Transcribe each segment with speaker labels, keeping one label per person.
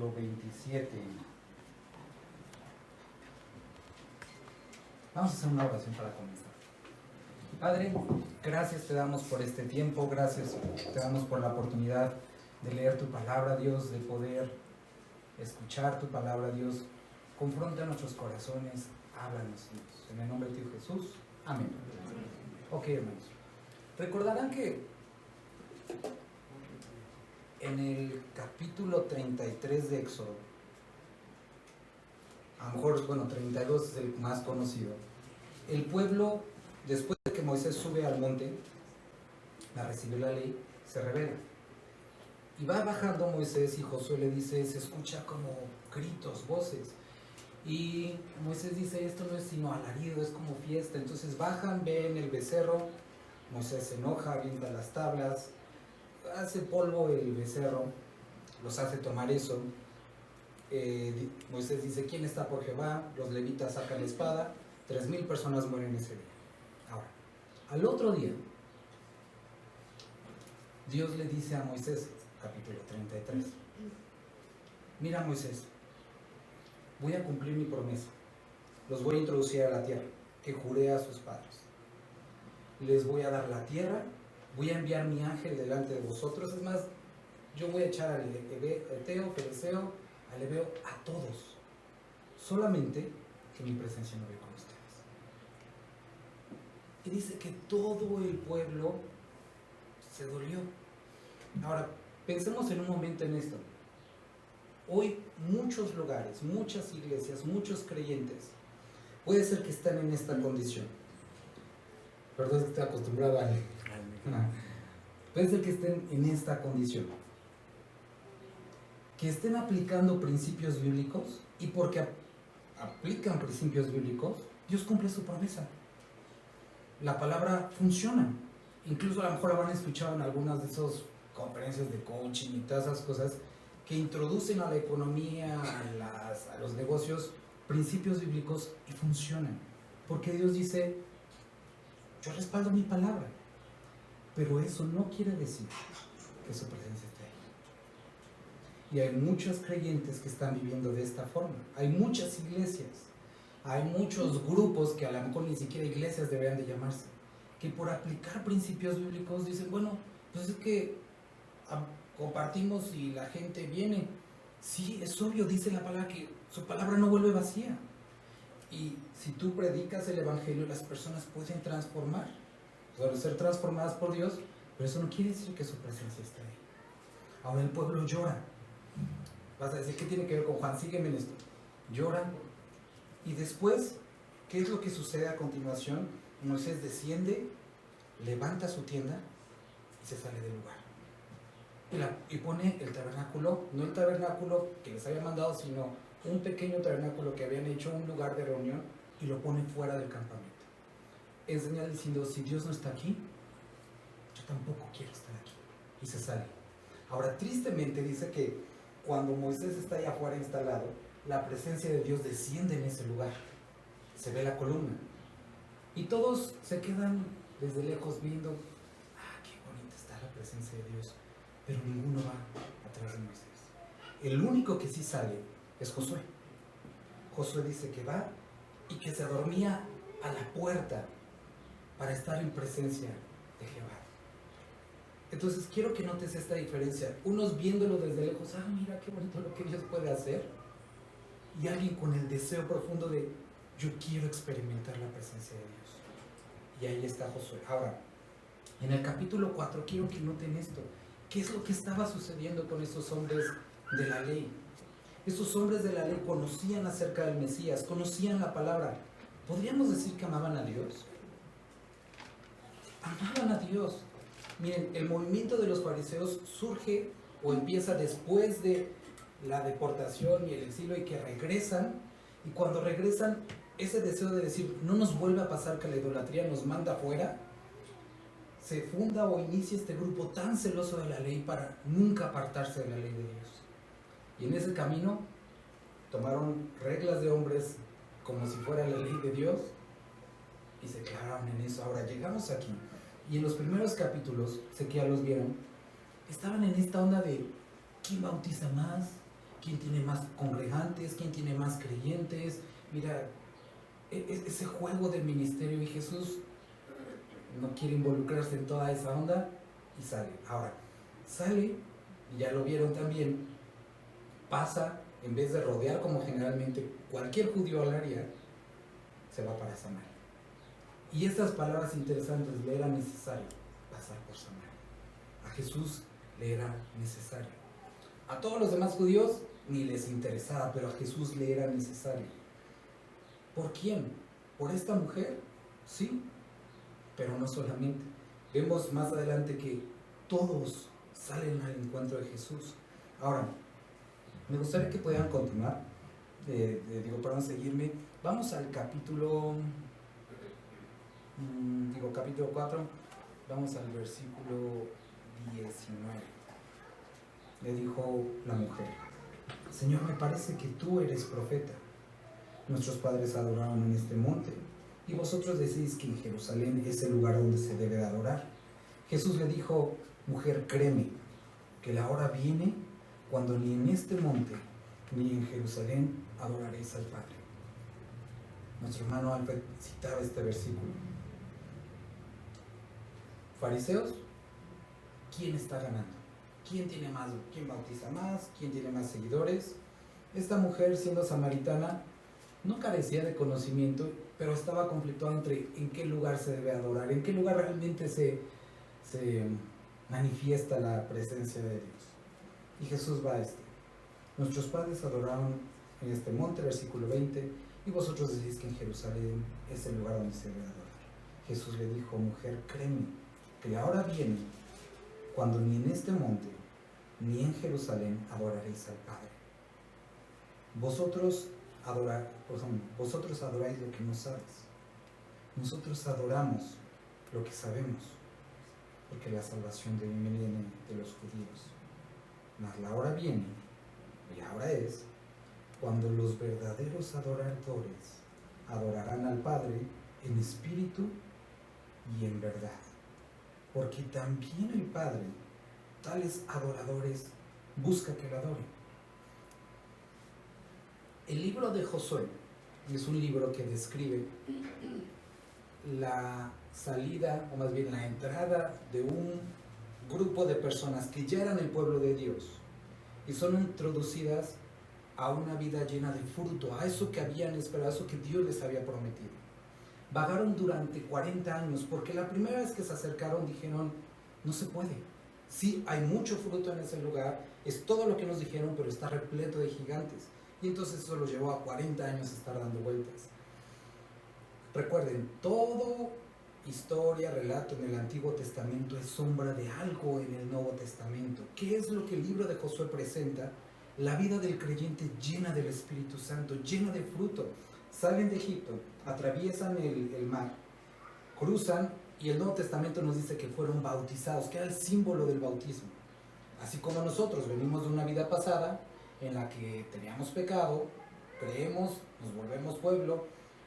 Speaker 1: capítulo 27. Vamos a hacer una oración para comenzar. Padre, gracias te damos por este tiempo, gracias te damos por la oportunidad de leer tu palabra, Dios, de poder escuchar tu palabra, Dios. Confronta nuestros corazones, háblanos, Dios. En el nombre de Jesús, amén. Ok, hermanos. Recordarán que en el capítulo 33 de Éxodo, a lo mejor, 32 es el más conocido, el pueblo, después de que Moisés sube al monte a recibir la ley, se rebela. Y va bajando Moisés y Josué le dice, se escucha como gritos, voces. Y Moisés dice, esto no es sino alarido, es como fiesta. Entonces bajan, ven el becerro, Moisés se enoja, avienta las tablas, hace polvo el becerro, los hace tomar eso. Moisés dice, ¿quién está por Jehová? Los levitas sacan la espada, 3,000 personas mueren ese día. Ahora, al otro día, Dios le dice a Moisés, capítulo 33, mira Moisés, voy a cumplir mi promesa, los voy a introducir a la tierra, que juré a sus padres. Les voy a dar la tierra, voy a enviar mi ángel delante de vosotros, es más, yo voy a echar al Eteo, Fereceo, al Ebeo, a todos, solamente que mi presencia no ve con ustedes. Y dice que todo el pueblo se dolió. Ahora, pensemos en un momento en esto. Hoy muchos lugares, muchas iglesias, muchos creyentes, puede ser que están en esta condición. Perdón, es que estoy acostumbrado a leer. Puede ser que estén en esta condición. Que estén aplicando principios bíblicos y porque aplican principios bíblicos, Dios cumple su promesa. La palabra funciona. Incluso a lo mejor la han escuchado en algunas de esas conferencias de coaching y todas esas cosas que introducen a la economía, a los negocios, principios bíblicos y funcionan. Porque Dios dice, yo respaldo mi palabra. Pero eso no quiere decir que su presencia esté ahí. Y hay muchos creyentes que están viviendo de esta forma. Hay muchas iglesias, hay muchos grupos que a lo mejor ni siquiera iglesias deberían de llamarse, que por aplicar principios bíblicos dicen, bueno, pues es que compartimos y la gente viene. Sí, es obvio, dice la palabra que su palabra no vuelve vacía. Y si tú predicas el evangelio, las personas pueden transformar, pueden ser transformadas por Dios, pero eso no quiere decir que su presencia esté ahí. Ahora el pueblo llora. Vas a decir, ¿qué tiene que ver con Juan? Sígueme en esto. Llora. Y después, ¿qué es lo que sucede a continuación? Moisés desciende, levanta su tienda y se sale del lugar. Y pone el tabernáculo, no el tabernáculo que les había mandado, sino un pequeño tabernáculo que habían hecho, un lugar de reunión, y lo pone fuera del campamento. En señal diciendo, si Dios no está aquí, yo tampoco quiero estar aquí. Y se sale. Ahora, tristemente dice que cuando Moisés está allá afuera instalado, la presencia de Dios desciende en ese lugar. Se ve la columna. Y todos se quedan desde lejos viendo, qué bonita está la presencia de Dios. Pero ninguno va atrás de Moisés. El único que sí sale es Josué. Josué dice que va y que se dormía a la puerta para estar en presencia de Jehová. Entonces quiero que notes esta diferencia. Unos viéndolo desde lejos, mira qué bonito lo que Dios puede hacer. Y alguien con el deseo profundo de, yo quiero experimentar la presencia de Dios. Y ahí está Josué. Ahora, en el capítulo 4 quiero que noten esto. ¿Qué es lo que estaba sucediendo con esos hombres de la ley? Esos hombres de la ley conocían acerca del Mesías, conocían la palabra. ¿Podríamos decir que amaban a Dios? Amaban a Dios. Miren, el movimiento de los fariseos surge o empieza después de la deportación y el exilio y que regresan. Y cuando regresan, ese deseo de decir, no nos vuelve a pasar que la idolatría nos manda afuera, se funda o inicia este grupo tan celoso de la ley para nunca apartarse de la ley de Dios. Y en ese camino tomaron reglas de hombres como si fuera la ley de Dios y se clavaron en eso. Ahora llegamos aquí y en los primeros capítulos, sé que ya los vieron, estaban en esta onda de ¿quién bautiza más? quién tiene más congregantes, quién tiene más creyentes. Mira, ese juego del ministerio, y Jesús no quiere involucrarse en toda esa onda y sale. Ahora, sale, y ya lo vieron también, pasa, en vez de rodear como generalmente cualquier judío lo haría, se va para Samaria. Y estas palabras interesantes: le era necesario pasar por Samaria. A Jesús le era necesario. A todos los demás judíos ni les interesaba, pero a Jesús le era necesario. ¿Por quién? ¿Por esta mujer? Sí, pero no solamente. Vemos más adelante que todos salen al encuentro de Jesús. Ahora, me gustaría que pudieran continuar, para no seguirme. Vamos al capítulo 4, vamos al versículo 19. Le dijo la mujer: Señor, me parece que tú eres profeta. Nuestros padres adoraron en este monte, y vosotros decís que en Jerusalén es el lugar donde se debe de adorar. Jesús le dijo: mujer, créeme, que la hora viene cuando ni en este monte ni en Jerusalén adoraréis al Padre. Nuestro hermano Alfred citaba este versículo. Fariseos, ¿quién está ganando? ¿Quién tiene más? ¿Quién bautiza más? ¿Quién tiene más seguidores? Esta mujer, siendo samaritana, no carecía de conocimiento, pero estaba conflictuada entre en qué lugar se debe adorar, en qué lugar realmente se manifiesta la presencia de Dios. Y Jesús va a este: nuestros padres adoraron en este monte, versículo 20, y vosotros decís que en Jerusalén es el lugar donde se debe adorar. Jesús le dijo: mujer, créeme, que la hora viene cuando ni en este monte ni en Jerusalén adoraréis al Padre. Vosotros adoráis lo que no sabes. Nosotros adoramos lo que sabemos, porque la salvación viene de los judíos. Mas la hora viene, y ahora es, cuando los verdaderos adoradores adorarán al Padre en espíritu y en verdad, porque también el Padre tales adoradores busca que lo adoren. El libro de Josué es un libro que describe la salida, o más bien la entrada de un grupo de personas que ya eran el pueblo de Dios y son introducidas a una vida llena de fruto, a eso que habían esperado, a eso que Dios les había prometido. Vagaron durante 40 años, porque la primera vez que se acercaron dijeron: no se puede. Sí, hay mucho fruto en ese lugar, es todo lo que nos dijeron, pero está repleto de gigantes. Y entonces eso los llevó a 40 años estar dando vueltas. Recuerden, todo historia, relato en el Antiguo Testamento es sombra de algo en el Nuevo Testamento. ¿Qué es lo que el libro de Josué presenta? La vida del creyente llena del Espíritu Santo, llena de fruto. Salen de Egipto, atraviesan el mar, cruzan, y el Nuevo Testamento nos dice que fueron bautizados, que era el símbolo del bautismo. Así como nosotros venimos de una vida pasada en la que teníamos pecado, creemos, nos volvemos pueblo,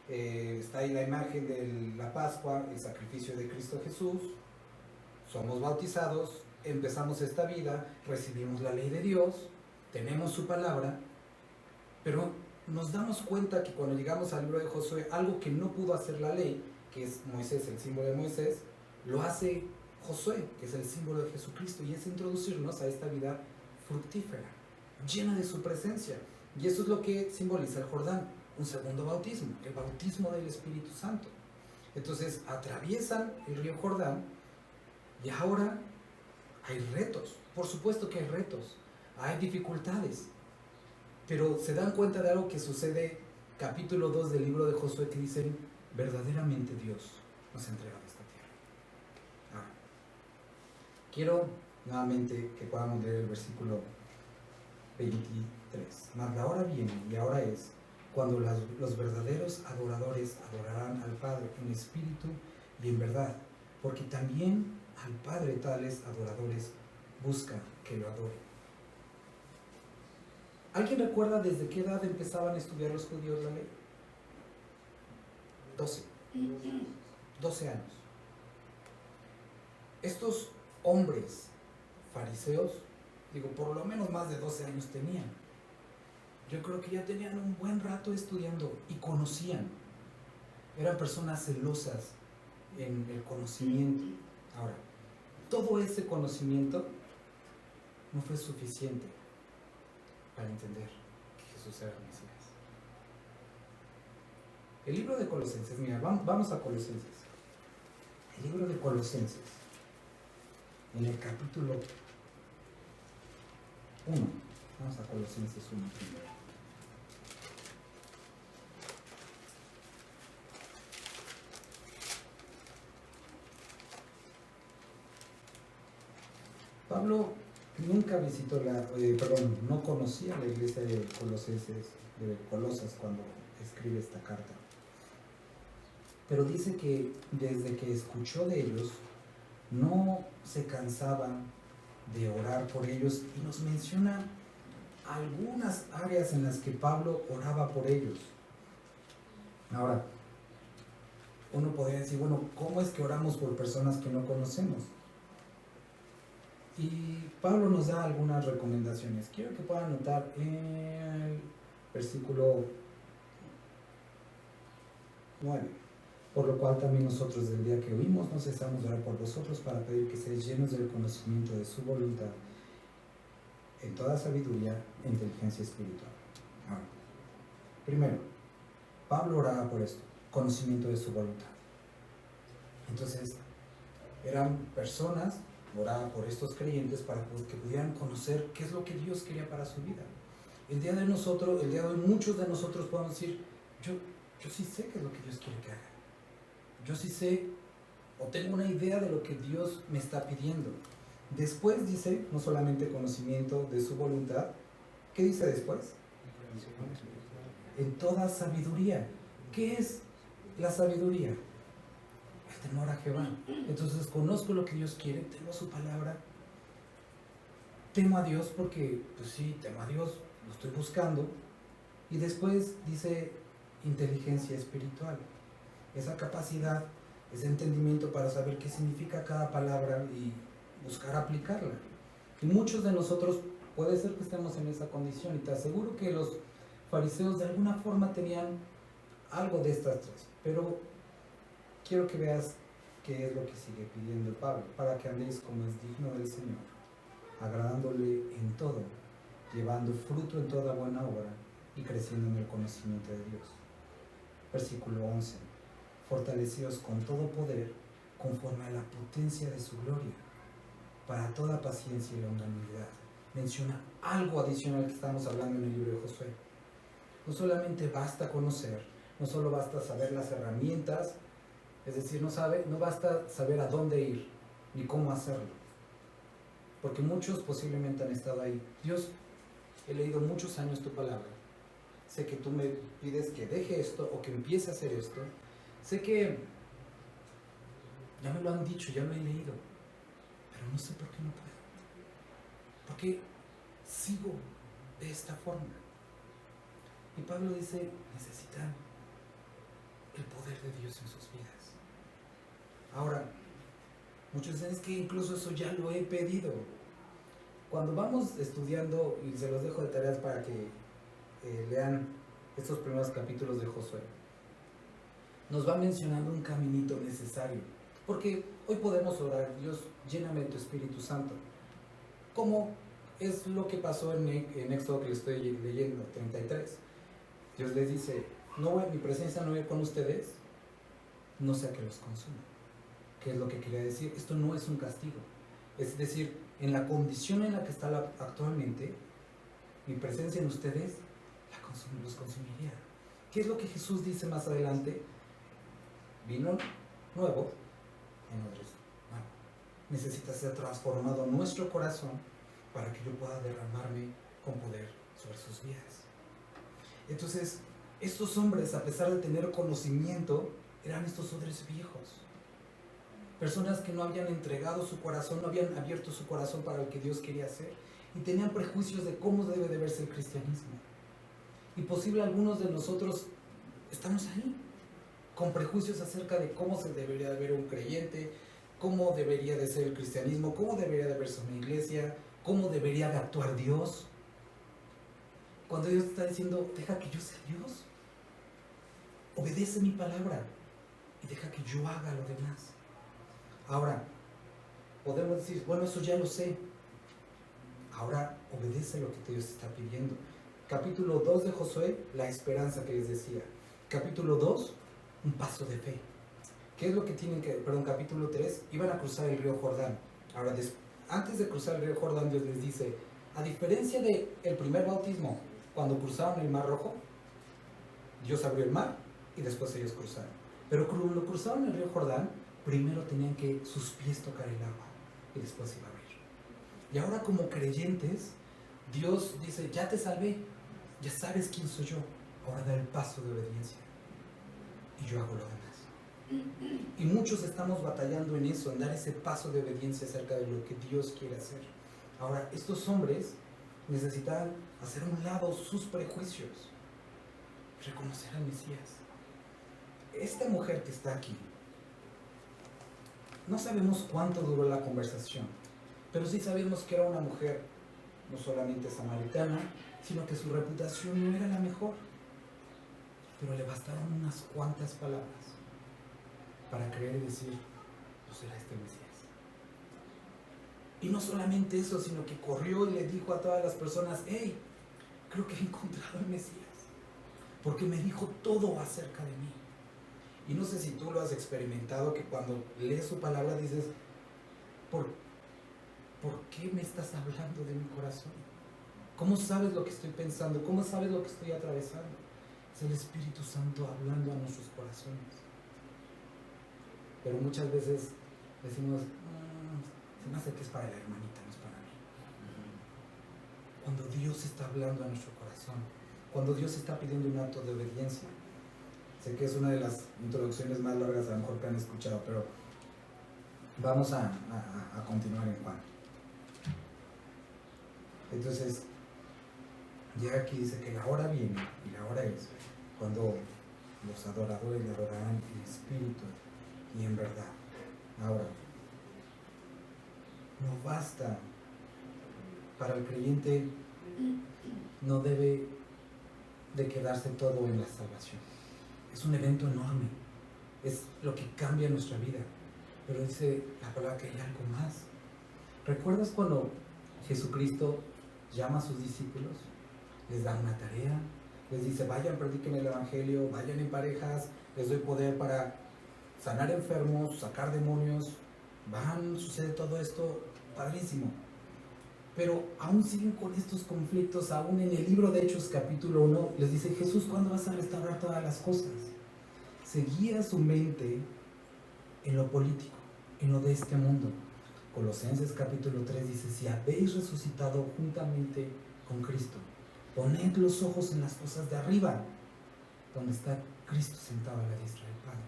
Speaker 1: está ahí la imagen de la Pascua, el sacrificio de Cristo Jesús, somos bautizados, empezamos esta vida, recibimos la ley de Dios, tenemos su palabra, pero nos damos cuenta que cuando llegamos al libro de Josué, algo que no pudo hacer la ley, que es Moisés, el símbolo de Moisés, lo hace Josué, que es el símbolo de Jesucristo, y es introducirnos a esta vida fructífera, llena de su presencia. Y eso es lo que simboliza el Jordán, un segundo bautismo, el bautismo del Espíritu Santo. Entonces atraviesan el río Jordán y ahora hay retos. Por supuesto que hay retos, hay dificultades, pero se dan cuenta de algo que sucede, capítulo 2 del libro de Josué, que dicen: verdaderamente Dios nos ha entregado esta tierra. Ahora, quiero nuevamente que podamos leer el versículo 23. Mas la hora viene, y ahora es, cuando los verdaderos adoradores adorarán al Padre en espíritu y en verdad, porque también al Padre tales adoradores busca que lo adoren. ¿Alguien recuerda desde qué edad empezaban a estudiar los judíos la ley? 12 años. Estos hombres fariseos, por lo menos más de 12 años tenían. Yo creo que ya tenían un buen rato estudiando y conocían. Eran personas celosas en el conocimiento. Ahora, todo ese conocimiento no fue suficiente para entender que Jesús era el Mesías. El libro de Colosenses, mira, vamos a Colosenses. El libro de Colosenses, en el capítulo 1. Vamos a Colosenses 1 primero. Pablo nunca visitó no conocía la iglesia de Colosas cuando escribe esta carta. Pero dice que desde que escuchó de ellos, no se cansaba de orar por ellos y nos menciona algunas áreas en las que Pablo oraba por ellos. Ahora, uno podría decir, bueno, ¿cómo es que oramos por personas que no conocemos? Y Pablo nos da algunas recomendaciones. Quiero que puedan notar el versículo 9. Por lo cual también nosotros, del día que oímos, no cesamos de orar por vosotros para pedir que seáis llenos del conocimiento de su voluntad en toda sabiduría e inteligencia espiritual. Ahora, primero, Pablo oraba por esto, conocimiento de su voluntad. Entonces, eran personas, oraba por estos creyentes para que pudieran conocer qué es lo que Dios quería para su vida. El día de hoy, muchos de nosotros podemos decir, yo sí sé qué es lo que Dios quiere que haga. Yo sí sé o tengo una idea de lo que Dios me está pidiendo. Después dice, no solamente conocimiento de su voluntad, ¿qué dice después? En toda sabiduría. ¿Qué es la sabiduría? El temor a Jehová. Entonces conozco lo que Dios quiere, tengo su palabra, temo a Dios porque, pues sí, temo a Dios, lo estoy buscando. Y después dice inteligencia espiritual. Esa capacidad, ese entendimiento para saber qué significa cada palabra y buscar aplicarla. Y muchos de nosotros puede ser que estemos en esa condición, y te aseguro que los fariseos de alguna forma tenían algo de estas tres, pero quiero que veas qué es lo que sigue pidiendo Pablo: para que andéis como es digno del Señor, agradándole en todo, llevando fruto en toda buena obra y creciendo en el conocimiento de Dios. Versículo 11: fortalecidos con todo poder, conforme a la potencia de su gloria, para toda paciencia y longanimidad. Menciona algo adicional que estamos hablando en el libro de Josué. No solamente basta conocer, no solo basta saber las herramientas, es decir, no basta saber a dónde ir, ni cómo hacerlo. Porque muchos posiblemente han estado ahí. Dios, he leído muchos años tu palabra. Sé que tú me pides que deje esto o que empiece a hacer esto. Sé que ya me lo han dicho, ya lo he leído, pero no sé por qué no puedo. ¿Por qué sigo de esta forma? Y Pablo dice, necesitan el poder de Dios en sus vidas. Ahora, muchos dicen, es que incluso eso ya lo he pedido. Cuando vamos estudiando, y se los dejo de tareas para que lean estos primeros capítulos de Josué, nos va mencionando un caminito necesario, porque hoy podemos orar, Dios, lléname de tu Espíritu Santo, como es lo que pasó en Éxodo, que le estoy leyendo, 33. Dios les dice, mi presencia no va con ustedes, no sea que los consuma. ¿Qué es lo que quería decir? Esto no es un castigo, es decir, en la condición en la que está actualmente, mi presencia en ustedes los consumiría. ¿Qué es lo que Jesús dice más adelante? Vino nuevo en otros. Necesita ser transformado nuestro corazón para que yo pueda derramarme con poder sobre sus vidas. Entonces, estos hombres, a pesar de tener conocimiento, eran estos odres viejos. Personas que no habían entregado su corazón, no habían abierto su corazón para lo que Dios quería hacer, y tenían prejuicios de cómo debe de verse el cristianismo. Y posible algunos de nosotros estamos ahí, con prejuicios acerca de cómo se debería de ver un creyente, cómo debería de ser el cristianismo, cómo debería de verse una iglesia, cómo debería de actuar Dios. Cuando Dios está diciendo, deja que yo sea Dios, obedece mi palabra y deja que yo haga lo demás. Ahora, podemos decir, bueno, eso ya lo sé. Ahora obedece lo que Dios está pidiendo. Capítulo 2 de Josué, la esperanza que les decía. Capítulo 2, un paso de fe. ¿Qué es lo que tienen que...? Capítulo 3, iban a cruzar el río Jordán. Ahora, antes de cruzar el río Jordán, Dios les dice, a diferencia del primer bautismo, cuando cruzaron el Mar Rojo, Dios abrió el mar y después ellos cruzaron. Pero cuando cruzaron el río Jordán, primero tenían que sus pies tocar el agua y después iba a abrir. Y ahora como creyentes, Dios dice, ya te salvé, ya sabes quién soy yo, ahora da el paso de obediencia y yo hago lo demás. Y muchos estamos batallando en eso, en dar ese paso de obediencia acerca de lo que Dios quiere hacer. Ahora, estos hombres necesitan hacer a un lado sus prejuicios, reconocer al Mesías. Esta mujer que está aquí, no sabemos cuánto duró la conversación, pero sí sabemos que era una mujer no solamente samaritana, sino que su reputación no era la mejor. Pero le bastaron unas cuantas palabras para creer y decir, pues era este Mesías. Y no solamente eso, sino que corrió y le dijo a todas las personas, hey, creo que he encontrado al Mesías, porque me dijo todo acerca de mí. Y no sé si tú lo has experimentado, que cuando lees su palabra dices, ¿por qué me estás hablando de mi corazón? ¿Cómo sabes lo que estoy pensando? ¿Cómo sabes lo que estoy atravesando? Es el Espíritu Santo hablando a nuestros corazones. Pero muchas veces decimos, se me hace que es para la hermanita, no es para mí. Cuando Dios está hablando a nuestro corazón, cuando Dios está pidiendo un acto de obediencia. Sé que es una de las introducciones más largas a lo mejor que han escuchado, pero vamos a continuar en Juan. Entonces, llega aquí y dice que la hora viene, y la hora es cuando los adoradores le adorarán en espíritu y en verdad. Ahora, no basta para el creyente, no debe de quedarse todo en la salvación. Es un evento enorme, es lo que cambia nuestra vida, pero dice la palabra que hay algo más. ¿Recuerdas cuando Jesucristo llama a sus discípulos, les da una tarea, les dice, vayan, prediquen el evangelio, vayan en parejas, les doy poder para sanar enfermos, sacar demonios, sucede todo esto, padrísimo? Pero aún siguen con estos conflictos. Aún en el libro de Hechos capítulo 1 les dice, Jesús, ¿cuándo vas a restaurar todas las cosas? Seguía su mente en lo político, en lo de este mundo. Colosenses capítulo 3 dice, si habéis resucitado juntamente con Cristo, poned los ojos en las cosas de arriba, donde está Cristo sentado a la diestra del Padre.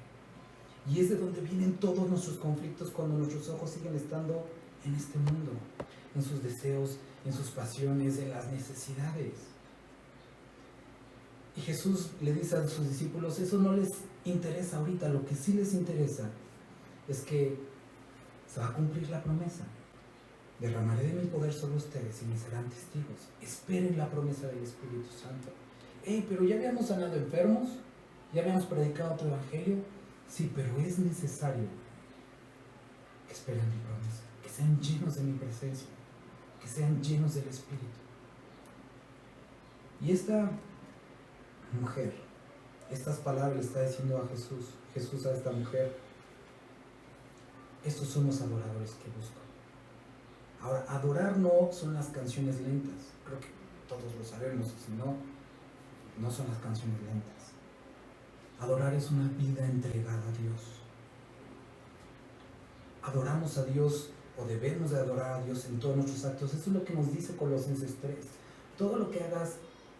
Speaker 1: Y es de donde vienen todos nuestros conflictos, cuando nuestros ojos siguen estando en este mundo, en sus deseos, en sus pasiones, en las necesidades. Y Jesús le dice a sus discípulos, eso no les interesa ahorita, lo que sí les interesa es que se va a cumplir la promesa. Derramaré de mi poder sobre ustedes y me serán testigos. Esperen la promesa del Espíritu Santo. Pero ya habíamos sanado enfermos, ya habíamos predicado tu evangelio. Sí, pero es necesario que esperen mi promesa, que sean llenos de mi presencia, que sean llenos del Espíritu. Y esta mujer, estas palabras le está diciendo a Jesús a esta mujer, estos son los adoradores que busco. Ahora, adorar no son las canciones lentas, creo que todos lo sabemos, si no, no son las canciones lentas. Adorar es una vida entregada a Dios. Adoramos a Dios, o debemos de adorar a Dios en todos nuestros actos. Eso es lo que nos dice Colosenses 3. Todo lo que hagas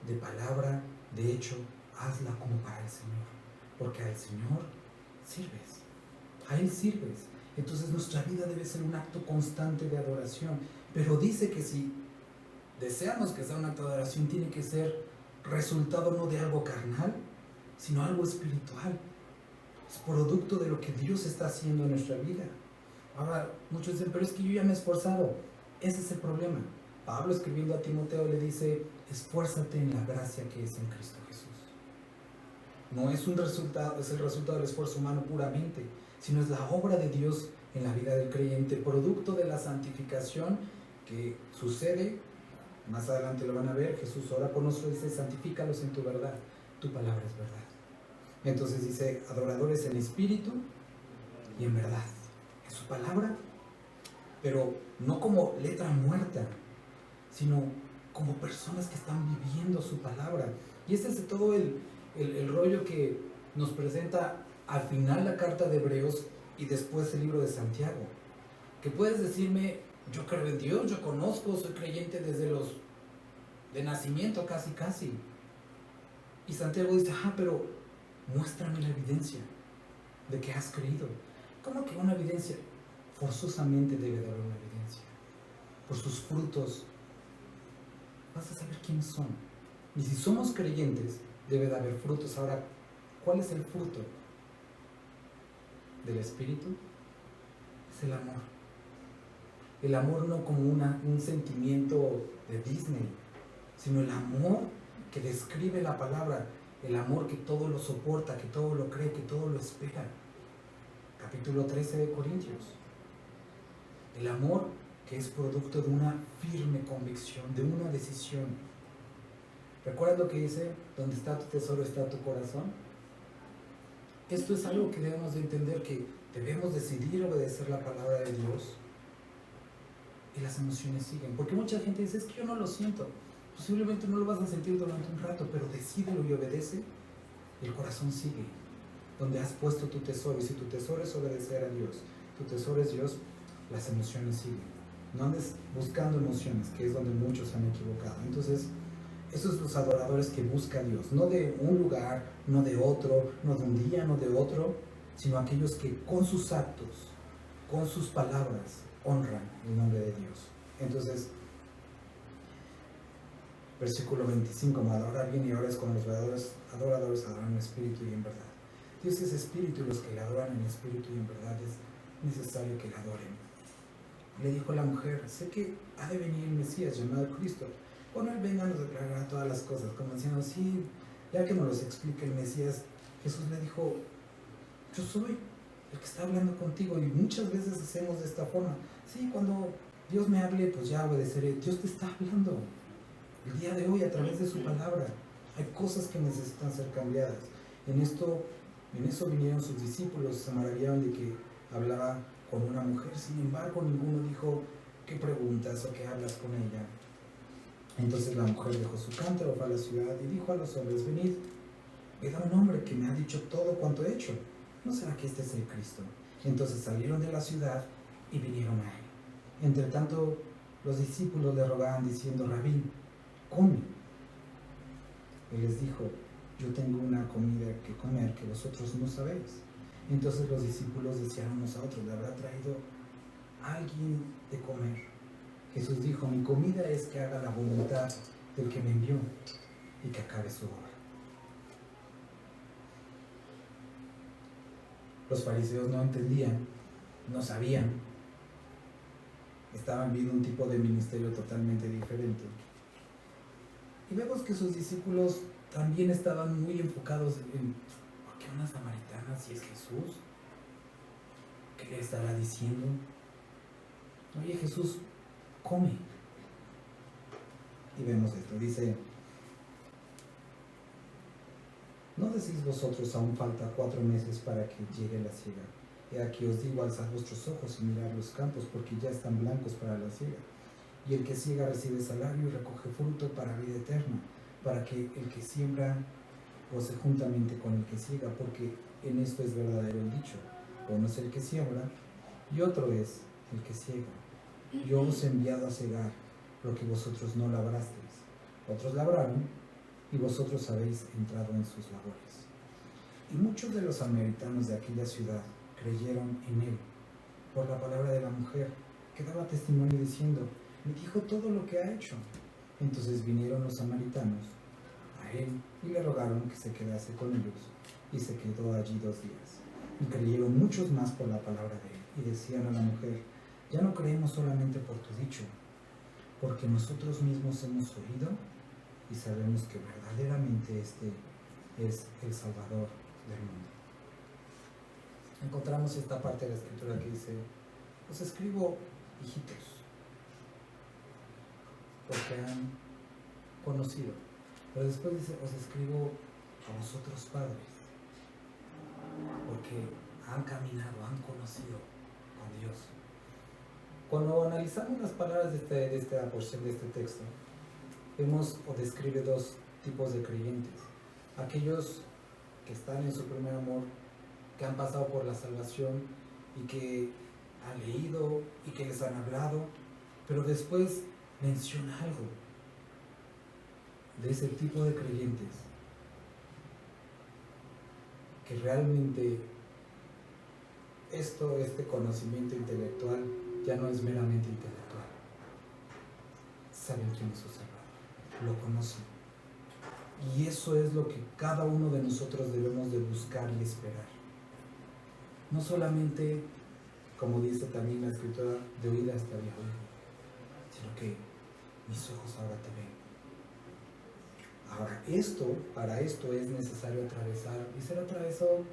Speaker 1: de palabra, de hecho, hazla como para el Señor, porque al Señor sirves, a Él sirves. Entonces nuestra vida debe ser un acto constante de adoración, pero dice que si deseamos que sea un acto de adoración, tiene que ser resultado no de algo carnal, sino algo espiritual. Es producto de lo que Dios está haciendo en nuestra vida. Ahora, muchos dicen, pero es que yo ya me he esforzado. Ese es el problema. Pablo, escribiendo a Timoteo, le dice: esfuérzate en la gracia que es en Cristo Jesús. No es un resultado, es el resultado del esfuerzo humano puramente, sino es la obra de Dios en la vida del creyente, producto de la santificación que sucede. Más adelante lo van a ver. Jesús ora por nosotros y dice: santifícalos en tu verdad, tu palabra es verdad. Entonces dice: adoradores en espíritu y en verdad, en su palabra, pero no como letra muerta, sino como personas que están viviendo su palabra. Y este es todo el rollo que nos presenta al final la carta de Hebreos y después el libro de Santiago. Que puedes decirme: yo creo en Dios, yo conozco, soy creyente desde los de nacimiento, casi. Y Santiago dice: pero muéstrame la evidencia de que has creído. ¿Cómo que una evidencia? Forzosamente debe de haber una evidencia. Por sus frutos vas a saber quiénes son. Y si somos creyentes, debe de haber frutos. Ahora, ¿cuál es el fruto del Espíritu? Es el amor. El amor no como un sentimiento de Disney, sino el amor que describe la palabra, el amor que todo lo soporta, que todo lo cree, que todo lo espera. Capítulo 13 de Corintios. El amor que es producto de una firme convicción, de una decisión. ¿Recuerdas lo que dice? Donde está tu tesoro está tu corazón. Esto es algo que debemos de entender, que debemos decidir obedecer la palabra de Dios y las emociones siguen. Porque mucha gente dice: es que yo no lo siento. Posiblemente no lo vas a sentir durante un rato, pero decídelo y obedece y el corazón sigue. Donde has puesto tu tesoro, y si tu tesoro es obedecer a Dios, tu tesoro es Dios, las emociones siguen. No andes buscando emociones, que es donde muchos han equivocado. Entonces, esos son los adoradores que buscan a Dios, no de un lugar, no de otro, no de un día, no de otro, sino aquellos que con sus actos, con sus palabras, honran el nombre de Dios. Entonces, versículo 25, adorar bien y ahora es con los adoradores adoran en espíritu y en verdad. Dios es espíritu, y los que le adoran en espíritu y en verdad es necesario que le adoren. Le dijo la mujer: sé que ha de venir el Mesías llamado Cristo. Cuando Él venga nos declarará todas las cosas. Como diciendo: sí, ya que nos los explica el Mesías. Jesús le dijo: yo soy el que está hablando contigo. Y muchas veces hacemos de esta forma: sí, cuando Dios me hable, pues ya obedeceré. Dios te está hablando el día de hoy a través de su palabra. Hay cosas que necesitan ser cambiadas. En eso vinieron sus discípulos, se maravillaron de que hablaba con una mujer. Sin embargo, ninguno dijo: ¿qué preguntas o qué hablas con ella? Entonces la mujer dejó su cántaro, fue a la ciudad y dijo a los hombres: venid, ved a un hombre que me ha dicho todo cuanto he hecho. ¿No será que este es el Cristo? Entonces salieron de la ciudad y vinieron a él. Entre tanto, los discípulos le rogaban diciendo: Rabí, come. Él les dijo: yo tengo una comida que comer que vosotros no sabéis. Entonces los discípulos decían unos a otros: ¿le habrá traído alguien de comer? Jesús dijo: mi comida es que haga la voluntad del que me envió y que acabe su obra. Los fariseos no entendían, no sabían, estaban viendo un tipo de ministerio totalmente diferente. Y vemos que sus discípulos también estaban muy enfocados en: ¿por qué una samaritana si es Jesús? ¿Qué le estará diciendo? Oye, Jesús, come. Y vemos esto, dice: ¿no decís vosotros aún falta 4 meses para que llegue la siega? He aquí os digo: alzad vuestros ojos y mirad los campos, porque ya están blancos para la siega. Y el que siega recibe salario y recoge fruto para vida eterna, para que el que siembra goce juntamente con el que siega, porque en esto es verdadero el dicho: uno es el que siembra y otro es el que siega. Yo os he enviado a segar lo que vosotros no labrasteis. Otros labraron y vosotros habéis entrado en sus labores. Y muchos de los samaritanos de aquella ciudad creyeron en él por la palabra de la mujer, que daba testimonio diciendo: me dijo todo lo que ha hecho. Entonces vinieron los samaritanos a él y le rogaron que se quedase con ellos, y se quedó allí 2 días. Y creyeron muchos más por la palabra de él, y decían a la mujer: ya no creemos solamente por tu dicho, porque nosotros mismos hemos oído y sabemos que verdaderamente este es el Salvador del mundo. Encontramos esta parte de la Escritura que dice: os escribo, hijitos, porque han conocido. Pero después dice: os escribo a vosotros, padres, porque han caminado, han conocido con Dios. Cuando analizamos las palabras de esta porción de este texto, vemos o describe dos tipos de creyentes: aquellos que están en su primer amor, que han pasado por la salvación y que han leído y que les han hablado, pero después menciona algo de ese tipo de creyentes que realmente este conocimiento intelectual ya no es meramente intelectual. Saben quién es su Salvador, lo conocen. Y eso es lo que cada uno de nosotros debemos de buscar y esperar. No solamente, como dice también la Escritura, de oídas te había oído, sino que mis ojos ahora te ven. Ahora, para esto es necesario atravesar y ser atravesado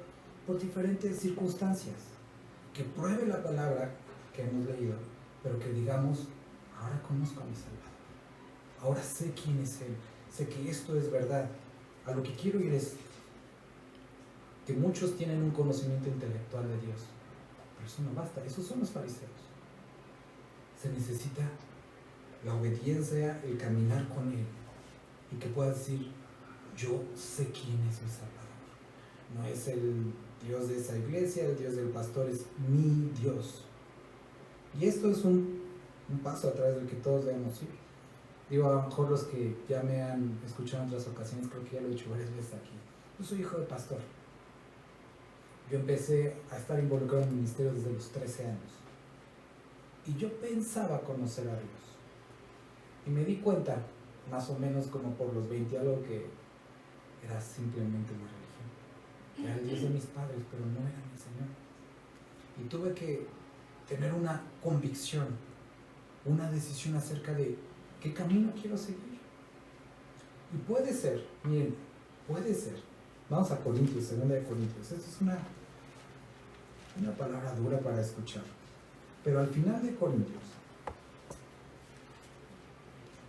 Speaker 1: por diferentes circunstancias. Que pruebe la palabra que hemos leído, pero que digamos: ahora conozco a mi Salvador, ahora sé quién es Él, sé que esto es verdad. A lo que quiero ir es que muchos tienen un conocimiento intelectual de Dios, pero eso no basta. Esos son los fariseos. Se necesita la obediencia, el caminar con Él, y que puedas decir: yo sé quién es mi Salvador. No es el Dios de esa iglesia, el Dios del pastor, es mi Dios. Y esto es un paso a través del que todos debemos ir. Digo, a lo mejor los que ya me han escuchado en otras ocasiones, creo que ya lo he dicho varias veces aquí. Yo soy hijo de pastor. Yo empecé a estar involucrado en el ministerio desde los 13 años. Y yo pensaba conocer a Dios. Y me di cuenta, más o menos como por los 20 algo, que era simplemente una religión. Era el Dios de mis padres, pero no era mi Señor. Y tuve que tener una convicción, una decisión acerca de qué camino quiero seguir. Y puede ser, miren, puede ser. Vamos a Corintios, 2 de Corintios. Esta es una palabra dura para escuchar. Pero al final de Corintios,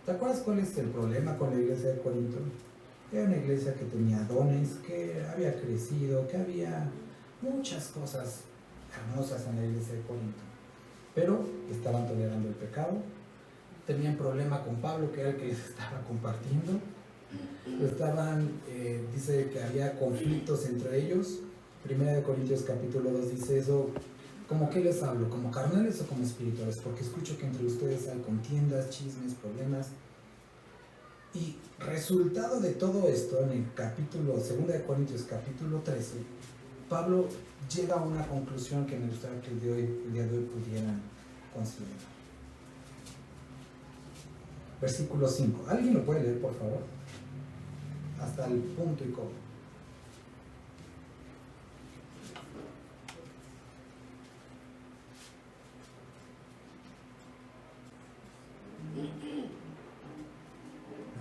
Speaker 1: ¿te acuerdas cuál es el problema con la iglesia de Corinto? Era una iglesia que tenía dones, que había crecido, que había muchas cosas hermosas en la iglesia de Corinto. Pero estaban tolerando el pecado, tenían problema con Pablo, que era el que les estaba compartiendo. Dice que había conflictos entre ellos. 1 Corintios capítulo 2 dice eso. ¿Cómo qué les hablo? ¿Como carnales o como espirituales? Porque escucho que entre ustedes hay contiendas, chismes, problemas. Y resultado de todo esto, en el capítulo 2 de Corintios capítulo 13, Pablo llega a una conclusión que me gustaría que el día de hoy pudieran considerar. Versículo 5. ¿Alguien lo puede leer, por favor? Hasta el punto y coma.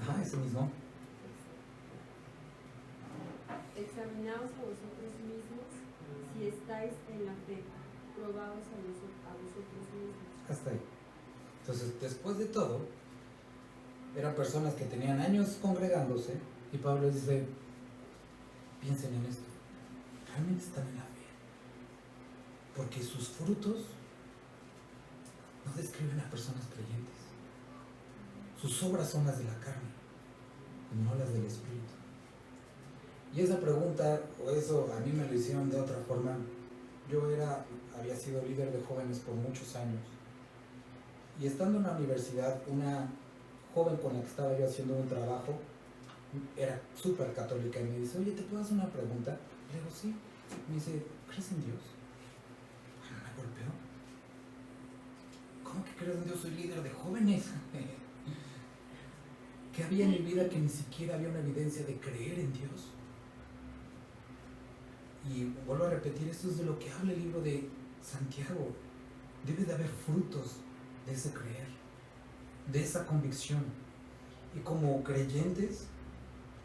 Speaker 1: Ajá, ese mismo.
Speaker 2: Examinaos a vosotros mismos si estáis en la fe, probaos a vosotros mismos.
Speaker 1: Hasta ahí. Entonces, después de todo, eran personas que tenían años congregándose, y Pablo dice: piensen en esto, realmente están en la fe, porque sus frutos no describen a personas creyentes. Sus obras son las de la carne, no las del Espíritu. Y esa pregunta, o eso, a mí me lo hicieron de otra forma. Yo había sido líder de jóvenes por muchos años, y estando en la universidad, una joven con la que estaba yo haciendo un trabajo era súper católica y me dice: oye, ¿te puedo hacer una pregunta? Le digo: sí. Me dice: ¿crees en Dios? Me golpeó. ¿Cómo que crees en Dios? Soy líder de jóvenes. ¿Qué había en mi vida que ni siquiera había una evidencia de creer en Dios? Y vuelvo a repetir, esto es de lo que habla el libro de Santiago. Debe de haber frutos de ese creer. de esa convicción. Y como creyentes,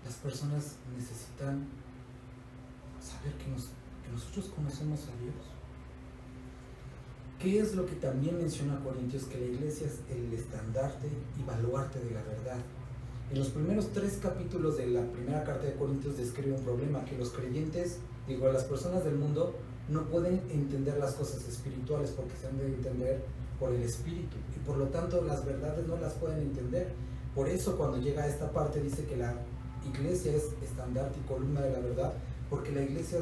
Speaker 1: las personas necesitan saber que nosotros conocemos a Dios. ¿Qué es lo que también menciona Corintios? Que la iglesia es el estandarte y baluarte de la verdad. En los primeros 3 capítulos de la primera carta de Corintios describe un problema, que los creyentes, las personas del mundo, no pueden entender las cosas espirituales porque se han de entender por el Espíritu, y por lo tanto las verdades no las pueden entender. Por eso cuando llega a esta parte dice que la iglesia es estandarte y columna de la verdad, porque la iglesia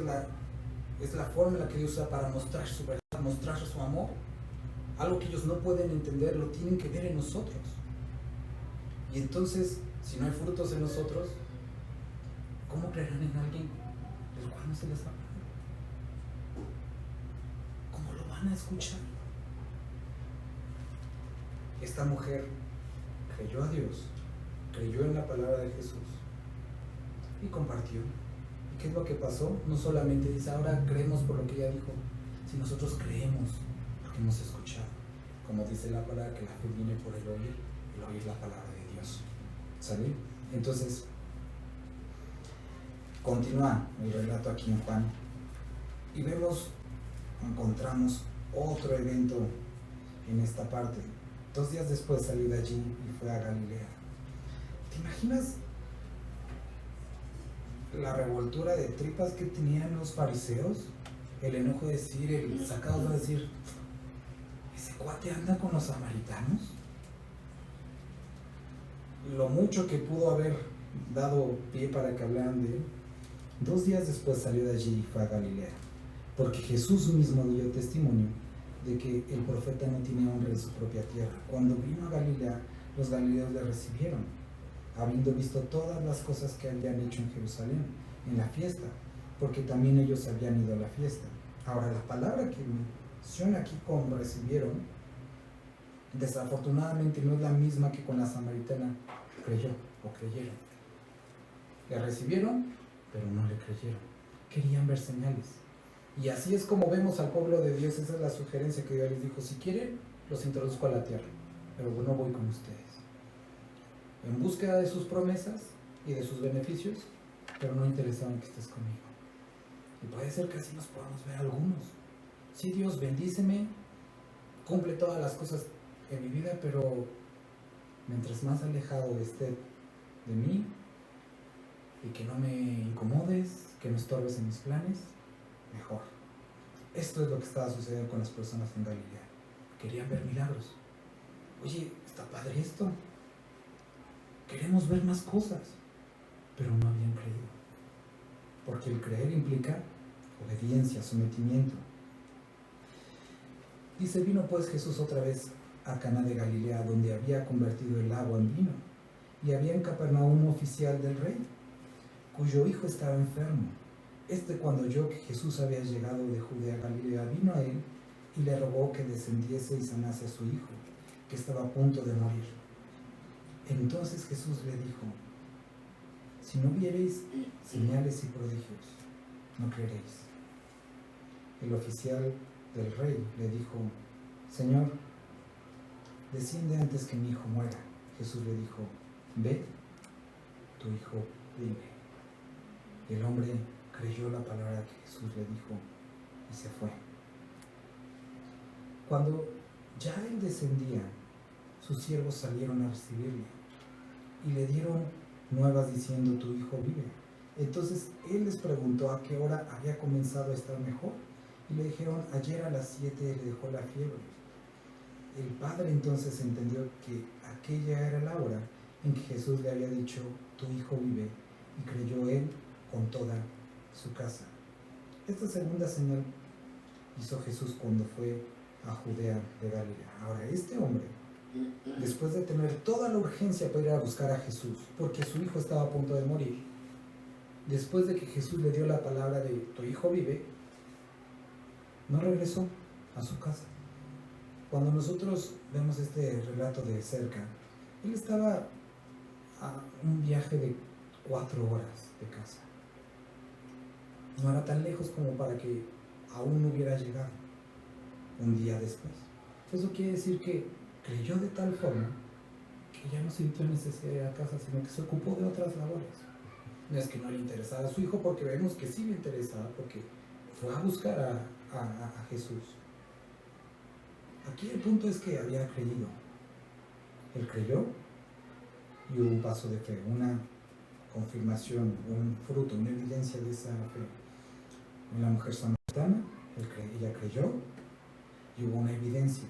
Speaker 1: es la forma en la que Dios usa para mostrar su verdad, mostrar su amor. Algo que ellos no pueden entender, lo tienen que ver en nosotros. Y entonces, si no hay frutos en nosotros, ¿cómo creerán en alguien del cual no se les habla? ¿Cómo lo van a escuchar? Esta mujer creyó a Dios, creyó en la palabra de Jesús y compartió. ¿Y qué es lo que pasó? No solamente dice, ahora creemos por lo que ella dijo, si nosotros creemos porque hemos escuchado. Como dice la palabra, que la fe viene por el oír la palabra de Dios. ¿Sale? Entonces, continúa el relato aquí en Juan y encontramos otro evento en esta parte. 2 días después salió de allí y fue a Galilea. ¿Te imaginas la revoltura de tripas que tenían los fariseos? El enojo de decir, el sacado de decir, ¿ese cuate anda con los samaritanos? Lo mucho que pudo haber dado pie para que hablaran de él. 2 días después salió de allí y fue a Galilea, porque Jesús mismo dio testimonio de que el profeta no tiene honra en su propia tierra. Cuando vino a Galilea, los galileos le recibieron, habiendo visto todas las cosas que habían hecho en Jerusalén, en la fiesta, porque también ellos habían ido a la fiesta. Ahora, la palabra que menciona aquí como recibieron, desafortunadamente no es la misma que con la samaritana creyó o creyeron. Le recibieron, pero no le creyeron. Querían ver señales. Y así es como vemos al pueblo de Dios. Esa es la sugerencia que Dios les dijo: si quieren, los introduzco a la tierra, pero no voy con ustedes. En búsqueda de sus promesas y de sus beneficios, pero no interesado en que estés conmigo. Y puede ser que así nos podamos ver algunos. Sí, Dios, bendíceme, cumple todas las cosas en mi vida, pero mientras más alejado esté de mí y que no me incomodes, que no estorbes en mis planes, mejor. Esto es lo que estaba sucediendo con las personas en Galilea. Querían ver milagros. Oye, está padre esto. Queremos ver más cosas, pero no habían creído. Porque el creer implica obediencia, sometimiento. Dice, vino pues Jesús otra vez a Caná de Galilea, donde había convertido el agua en vino. Y había en Capernaum un oficial del rey, cuyo hijo estaba enfermo. Cuando oyó que Jesús había llegado de Judea a Galilea, vino a él y le rogó que descendiese y sanase a su hijo, que estaba a punto de morir. Entonces Jesús le dijo: si no viereis señales y prodigios, no creeréis. El oficial del rey le dijo: Señor, desciende antes que mi hijo muera. Jesús le dijo: ve, tu hijo vive. El hombre creyó la palabra que Jesús le dijo y se fue. Cuando ya él descendía, sus siervos salieron a recibirle y le dieron nuevas diciendo: tu hijo vive. Entonces él les preguntó a qué hora había comenzado a estar mejor, y le dijeron: ayer a las 7 le dejó la fiebre. El padre entonces entendió que aquella era la hora en que Jesús le había dicho: tu hijo vive, y creyó él con toda su casa. Esta segunda señal hizo Jesús cuando fue a Judea de Galilea. Ahora, este hombre, después de tener toda la urgencia para ir a buscar a Jesús, porque su hijo estaba a punto de morir, después de que Jesús le dio la palabra de tu hijo vive, no regresó a su casa. Cuando nosotros vemos este relato de cerca, él estaba a un viaje de 4 horas de casa. No era tan lejos como para que aún no hubiera llegado un día después. Eso quiere decir que creyó de tal forma que ya no sintió necesidad de ir a casa, sino que se ocupó de otras labores. No es que no le interesara a su hijo, porque vemos que sí le interesaba, porque fue a buscar a Jesús. Aquí el punto es que había creído. Él creyó y hubo un paso de fe, una confirmación, un fruto, una evidencia de esa fe. En la mujer samaritana, ella creyó y hubo una evidencia,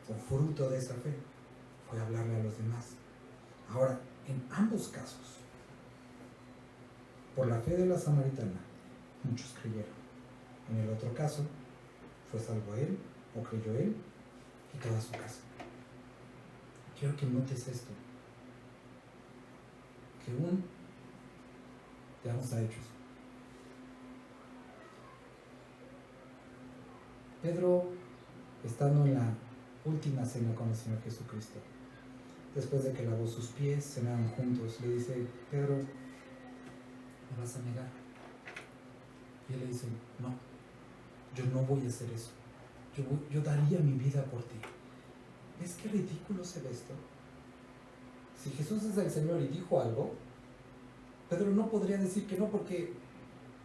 Speaker 1: un fruto de esa fe, fue hablarle a los demás. Ahora, en ambos casos, por la fe de la samaritana, muchos creyeron. En el otro caso, fue salvo él, o creyó él, y toda su casa. Quiero que notes esto, que veamos a Hechos. Pedro, estando en la última cena con el Señor Jesucristo, después de que lavó sus pies, cenaron juntos, le dice: Pedro, ¿me vas a negar? Y él le dice: no, yo no voy a hacer eso. Yo daría mi vida por ti. ¿Ves qué ridículo se ve esto? Si Jesús es el Señor y dijo algo, Pedro no podría decir que no, porque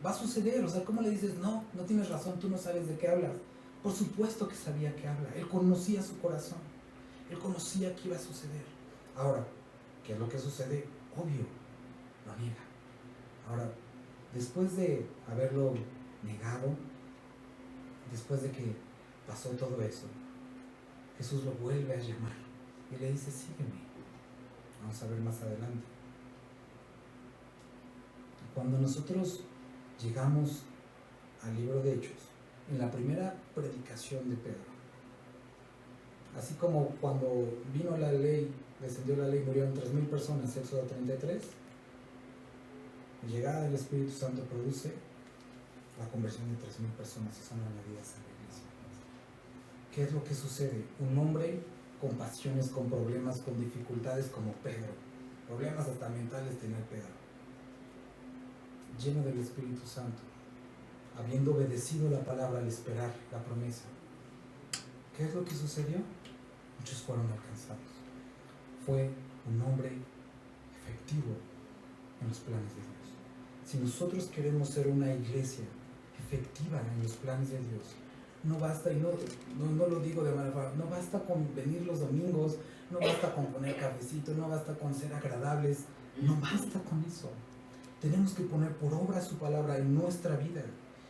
Speaker 1: va a suceder. O sea, ¿cómo le dices? No tienes razón, tú no sabes de qué hablas. Por supuesto que sabía que habla. Él conocía su corazón. Él conocía que iba a suceder. Ahora, ¿qué es lo que sucede? Obvio, lo niega. Ahora, después de haberlo negado, después de que pasó todo eso, Jesús lo vuelve a llamar y le dice: sígueme. Vamos a ver más adelante. Cuando nosotros llegamos al libro de Hechos, en la primera predicación de Pedro, así como cuando vino la ley, descendió la ley, murieron 3,000 personas, Éxodo 33, la llegada del Espíritu Santo produce la conversión de 3,000 personas y son añadidas a la iglesia. ¿Qué es lo que sucede? Un hombre con pasiones, con problemas, con dificultades como Pedro, problemas hasta mentales tenía Pedro, lleno del Espíritu Santo, habiendo obedecido la palabra al esperar la promesa. ¿Qué es lo que sucedió? Muchos fueron alcanzados. Fue un hombre efectivo en los planes de Dios. Si nosotros queremos ser una iglesia efectiva en los planes de Dios, no basta, y no lo digo de manera, no basta con venir los domingos, no basta con poner cafecito, no basta con ser agradables, no basta con eso. Tenemos que poner por obra su palabra en nuestra vida,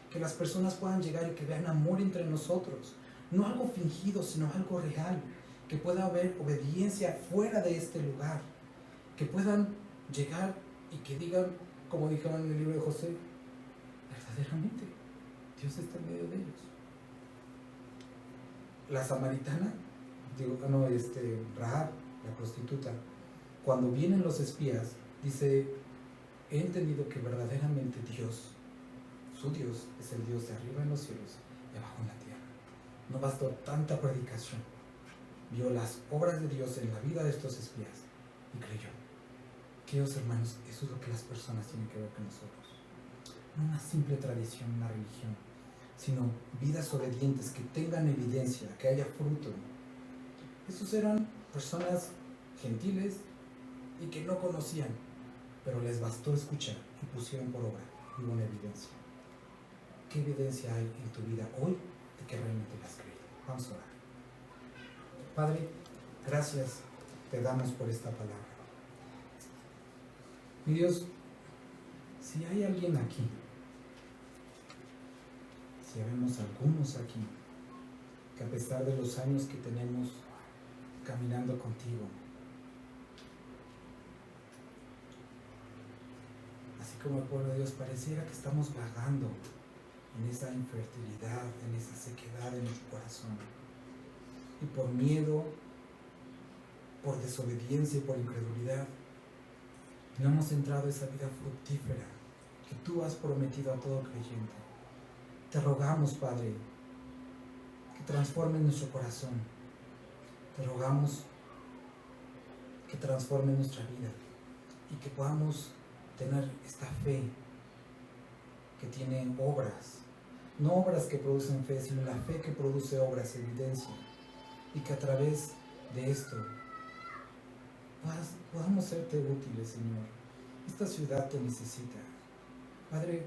Speaker 1: que las personas puedan llegar y que vean amor entre nosotros, no algo fingido, sino algo real, que pueda haber obediencia fuera de este lugar, que puedan llegar y que digan, como dijeron en el libro de José: verdaderamente Dios está en medio de ellos. La samaritana, Rahab, la prostituta, cuando vienen los espías, dice: he entendido que verdaderamente Dios, su Dios, es el Dios de arriba en los cielos y abajo en la tierra. No bastó tanta predicación, vio las obras de Dios en la vida de estos espías y creyó. Queridos hermanos, eso es lo que las personas tienen que ver con nosotros. No una simple tradición, una religión, sino vidas obedientes que tengan evidencia, que haya fruto. Estos eran personas gentiles y que no conocían, pero les bastó escuchar y pusieron por obra y hubo una evidencia. ¿Qué evidencia hay en tu vida hoy de que realmente la has creído? Vamos a orar. Padre, gracias te damos por esta palabra. Mi Dios, si hay alguien aquí, si vemos algunos aquí, que a pesar de los años que tenemos caminando contigo, así como el pueblo de Dios, pareciera que estamos vagando en esa infertilidad, en esa sequedad en nuestro corazón, y por miedo, por desobediencia y por incredulidad, no hemos entrado a esa vida fructífera que tú has prometido a todo creyente. Te rogamos, Padre, que transforme nuestro corazón. Te rogamos que transforme nuestra vida y que podamos tener esta fe que tiene obras, no obras que producen fe, sino la fe que produce obras, evidencia, y que a través de esto podamos serte útiles, Señor. Esta ciudad te necesita. Padre,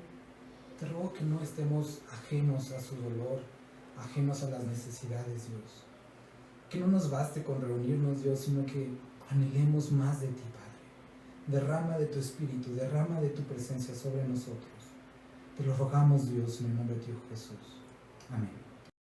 Speaker 1: te ruego que no estemos ajenos a su dolor, ajenos a las necesidades, Dios. Que no nos baste con reunirnos, Dios, sino que anhelemos más de ti, Padre. Derrama de tu Espíritu, derrama de tu presencia sobre nosotros. Te lo rogamos, Dios, en el nombre de Dios Jesús. Amén.